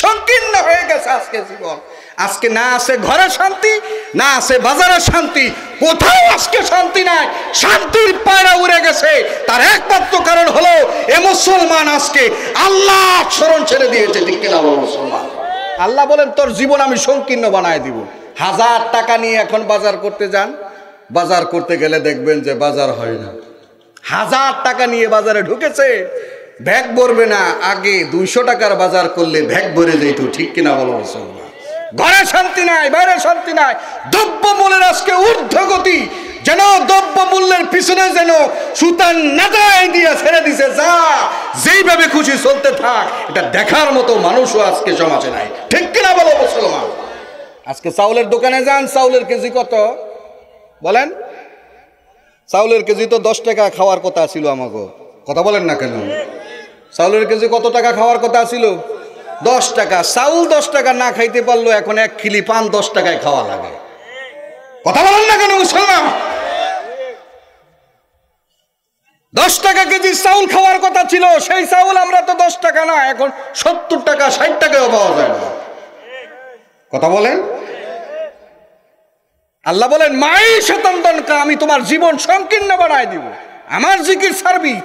সংকীর্ণ হয়ে গেছে আজকে জীবন। আজকে না আছে ঘরে শান্তি, না আছে বাজারে শান্তি, কোথাও আজকে শান্তি নাই। শান্তির পায়রা উড়ে গেছে। তার একমাত্র কারণ হলো এ মুসলমান আজকে আল্লাহ স্মরণ ছেড়ে দিয়েছে। ঠিক কিনা বলো মুসলমান? আল্লাহ বলেন তোর জীবন আমি সংকীর্ণ বানায় দিব। 1000 টাকা নিয়ে এখন বাজার করতে যান, বাজার করতে গেলে দেখবেন যে বাজার হয় না। 1000 টাকা নিয়ে বাজারে ঢুকেছে, ব্যাগ ভরবে না। আগে 200 টাকার বাজার করলে ব্যাগ ভরে যেত। ঠিক কিনা বলো মুসলমান? ঘরে শান্তি নাই, বাইরে শান্তি নাই। দ্রব্য মূল্যের আজকে ঊর্ধ্বগতি, যেন দ্রব্য মূল্যের পিছনে যেন সুতার নাটাই দিয়ে ছেড়ে দিছে। যা যেইভাবে খুশি চলতে থাক, এটা দেখার মতো মানুষও আজকে সমাজে নাই। ঠিক কিনা বলো মুসলমান? আজকে চাউলের দোকানে যান, চাউলের কেজি কত বলেন? চাউলের কেজি তো 10 টাকা খাওয়ার কথা ছিল। আমাকে কথা বলেন না কেন? চাউলের কেজি কত টাকা খাওয়ার কথা ছিল? 10 টাকা। চাউল 10 টাকা না খাইতে পারলো, এখন 1 কিলো পান 10 টাকায় খাওয়া লাগে। কথা বলেন না কেন মুসলমান? 10 টাকা কেজি চাউল খাওয়ার কথা ছিল, সেই চাউল আমরা তো 10 টাকা না, এখন 70 টাকা 60 টাকাও পাওয়া যায় না। কথা বলেন? আল্লাহ বলেন মাঈশাতান দানকা, আমি তোমার জীবন সংকীর্ণ বানায় দিব। আমার জিকির ছাড়বি,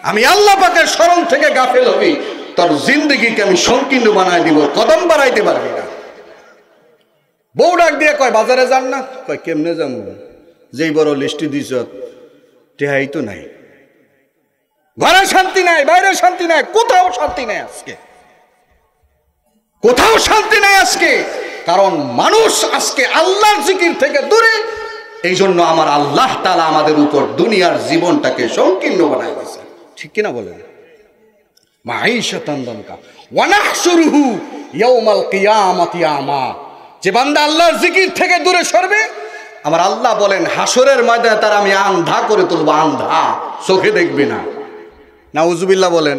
আমি আল্লাহ পাকের স্মরণ থেকে গাফেল হবি, তোর জিন্দেগিকে আমি সংকীর্ণ বানায় দিব, কদম বাড়াইতে পারবি না। বউ ডাক দিয়ে কয় বাজারে যান না। কয় কেমনে যাবো, যেই বড় লিস্টি দিছ টেহাই তো নাই। ঘরে শান্তি নাই, বাইরে শান্তি নাই, কোথাও শান্তি নাই। আজকে কোথাও শান্তি নাই আজকে, কারণ মানুষ আজকে আল্লাহর জিকির থেকে দূরে। এই জন্য আমার আল্লাহ তাআলা আমাদের উপর দুনিয়ার জীবনটাকে সংকীর্ণ বানায় দিয়েছে। ঠিক কিনা বলেন? মাঈশাতান দানকা ওয়া নাহশুরুহু ইয়াউমাল কিয়ামাতি আমা। যে বান্দা আল্লাহর জিকির থেকে দূরে সরবে, আমার আল্লাহ বলেন হাসরের ময়দানে তার আমি আন্ধা করে তুলবো। আন্ধা, চোখে দেখবি না। নাউজুবিল্লাহ বলেন।